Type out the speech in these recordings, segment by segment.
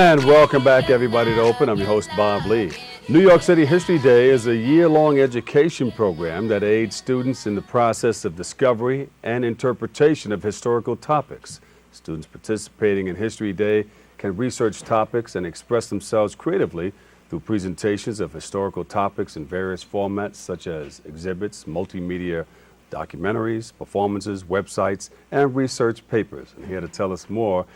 And welcome back, everybody, to Open. I'm your host, Bob Lee. New York City History Day is a year-long education program that aids students in the process of discovery and interpretation of historical topics. Students participating in History Day can research topics and express themselves creatively through presentations of historical topics in various formats such as exhibits, multimedia documentaries, performances, websites, and research papers. And here to tell us more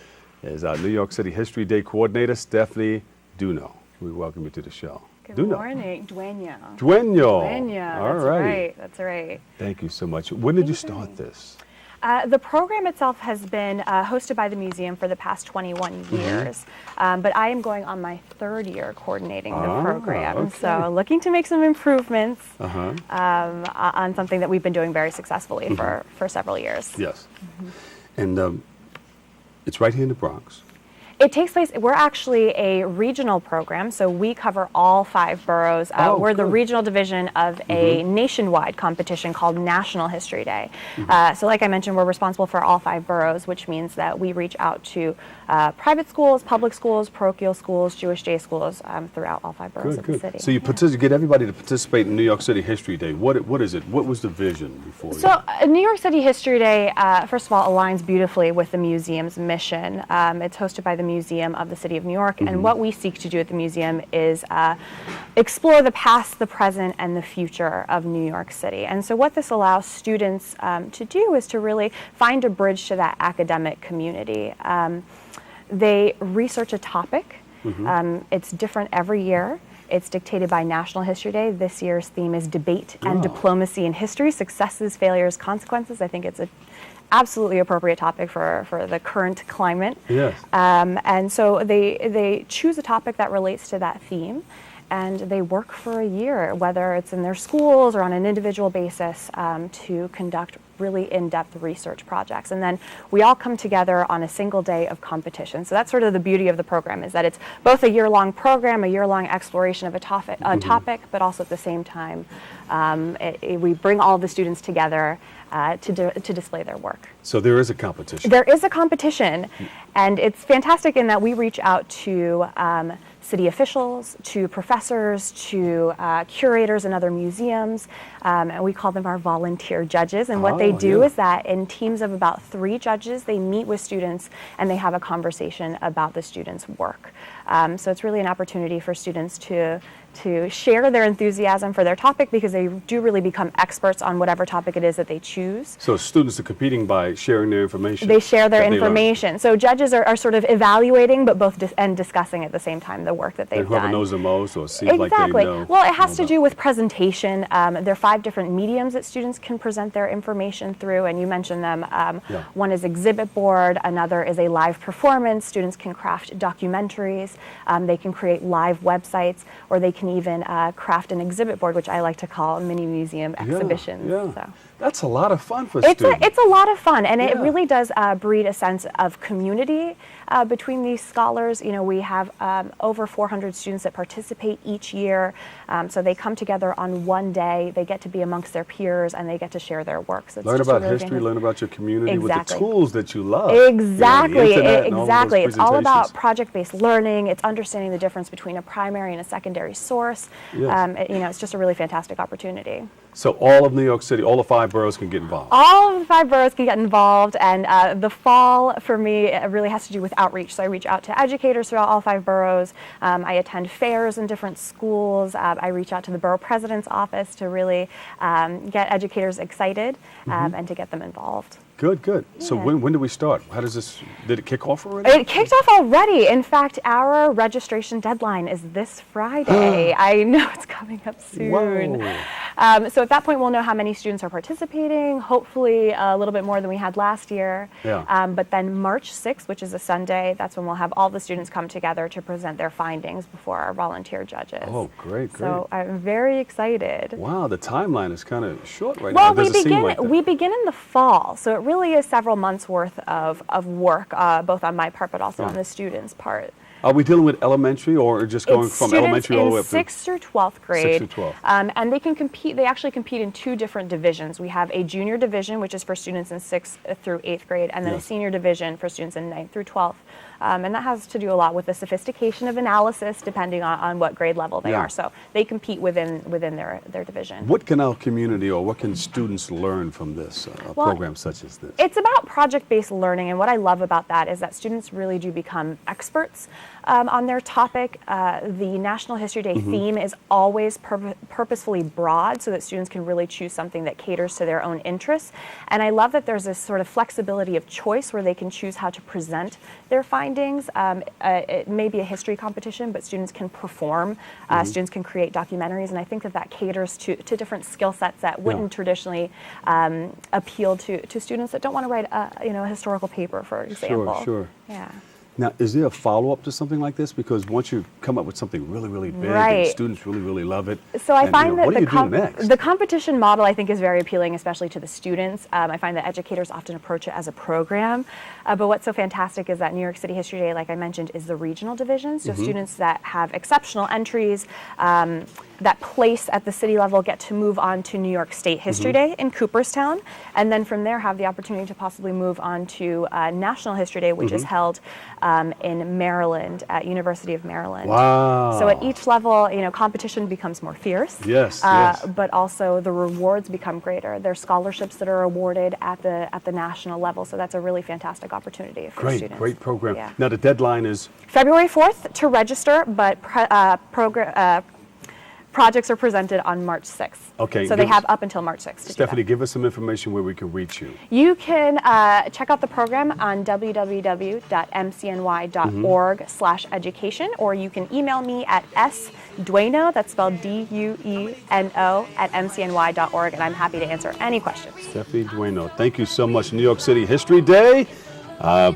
is our New York City History Day coordinator, Stephanie Duno. We welcome you to the show. Good Duno. morning, Dueña. Dueño. All right. That's right. Thank you so much. When did you start this? The program itself has been hosted by the museum for the past 21 years, but I am going on my third year coordinating the program, okay. so looking to make some improvements on something that we've been doing very successfully for several years. Yes. And it's right here in the Bronx. It takes place, we're actually a regional program, so we cover all 5 boroughs. We're the regional division of a nationwide competition called National History Day. So like I mentioned, we're responsible for all 5 boroughs, which means that we reach out to private schools, public schools, parochial schools, Jewish day schools throughout all 5 boroughs of the city. So you get everybody to participate in New York City History Day. What is it? What was the vision before? So New York City History Day, first of all, aligns beautifully with the museum's mission. It's hosted by the Museum of the City of New York, and what we seek to do at the museum is explore the past, the present, and the future of New York City. And so what this allows students to do is to really find a bridge to that academic community. They research a topic. It's different every year. It's dictated by National History Day. This year's theme is Debate and Diplomacy in History, Successes, Failures, Consequences. I think it's an absolutely appropriate topic for the current climate. Yes. And so they choose a topic that relates to that theme, and they work for a year, whether it's in their schools or on an individual basis, to conduct really in-depth research projects. And then we all come together on a single day of competition. So that's sort of the beauty of the program, is that it's both a year-long program, a year-long exploration of a topic, but also at the same time, we bring all the students together to display their work. So there is a competition. There is a competition, and it's fantastic in that we reach out to city officials, to professors, to curators and other museums, and we call them our volunteer judges. And what they do is that in teams of about 3 judges, they meet with students and they have a conversation about the students' work. So it's really an opportunity for students to share their enthusiasm for their topic, because they do really become experts on whatever topic it is that they choose. So students are competing by sharing their information. They share their information. So judges are sort of evaluating, but both and discussing at the same time the work that they've done. Whoever knows the most or seems like they know. Well, it has to do with presentation. There are 5 different mediums that students can present their information through, and you mentioned them. One is exhibit board, another is a live performance. Students can craft documentaries. They can create live websites, or they can even craft an exhibit board, which I like to call mini museum exhibitions. So. That's a lot of fun for students. It's a lot of fun, and it really does breed a sense of community between these scholars. You know, we have over 400 students that participate each year, so they come together on one day. They get to be amongst their peers, and they get to share their work. So it's learn just about really history, learn about your community with the tools that you love. Exactly, exactly. It's all about project-based learning. It's understanding the difference between a primary and a secondary source. It's just a really fantastic opportunity. So all of New York City, all the 5 boroughs can get involved? All of the 5 boroughs can get involved, and the fall for me really has to do with outreach. So I reach out to educators throughout all 5 boroughs. I attend fairs in different schools. I reach out to the borough president's office to really get educators excited and to get them involved. Good. Yeah. So when do we start? How does this, did it kick off already? It kicked off already. In fact, our registration deadline is this Friday. I know it's coming up soon. Whoa. So at that point, we'll know how many students are participating, hopefully a little bit more than we had last year. But then March 6th, which is a Sunday, that's when we'll have all the students come together to present their findings before our volunteer judges. Oh, great. So I'm very excited. Wow, the timeline is kind of short right now. Well, we begin in the fall, so it really is several months worth of work, both on my part but also on the students' part. Are we dealing with elementary, or just going from elementary all the way up to 6th through 12th grade? 6th through 12th. And they can compete. They actually compete in 2 different divisions. We have a junior division, which is for students in 6th through 8th grade, and then a senior division for students in 9th through 12th. And that has to do a lot with the sophistication of analysis depending on what grade level they Yeah. are. So they compete within their division. What can our community or what can students learn from this program such as this? It's about project-based learning, and what I love about that is that students really do become experts on their topic. The National History Day theme is always purposefully broad so that students can really choose something that caters to their own interests. And I love that there's this sort of flexibility of choice where they can choose how to present their findings. It may be a history competition, but students can perform, students can create documentaries, and I think that that caters to different skill sets that wouldn't traditionally appeal to students that don't want to write a historical paper, for example. Sure. Yeah. Now, is there a follow-up to something like this? Because once you come up with something really, really big and Right. students really, really love it, So I and, find that what do you do next? the competition model, I think, is very appealing, especially to the students. I find that educators often approach it as a program. But what's so fantastic is that New York City History Day, like I mentioned, is the regional division. So students that have exceptional entries, that place at the city level, get to move on to New York State History Day in Cooperstown. And then from there have the opportunity to possibly move on to National History Day, which is held in Maryland, at University of Maryland. Wow. So at each level, competition becomes more fierce. Yes. But also the rewards become greater. There's scholarships that are awarded at the national level. So that's a really fantastic opportunity for students. Great program. Yeah. Now, the deadline is? February 4th to register, but projects are presented on March 6th. Okay, So they give us- have up until March 6th to Stephanie, do give us some information where we can reach you. that. You can check out the program on www.mcny.org/education, or you can email me at sdueno, that's spelled DUENO, at mcny.org, and I'm happy to answer any questions. Stephanie Dueno, thank you so much. New York City History Day,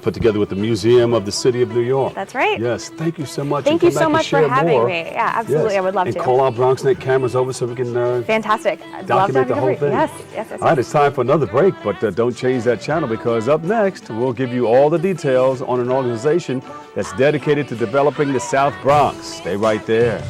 put together with the Museum of the City of New York. That's right. Yes, thank you so much. Thank And you come so back and much for share having more. me. Yeah, absolutely. Yes. I would love and to. call our BronxNet cameras over so we can Fantastic. I'd love to document have the you whole over. thing. Yes. All right, it's time for another break, but don't change that channel because up next, we'll give you all the details on an organization that's dedicated to developing the South Bronx. Stay right there.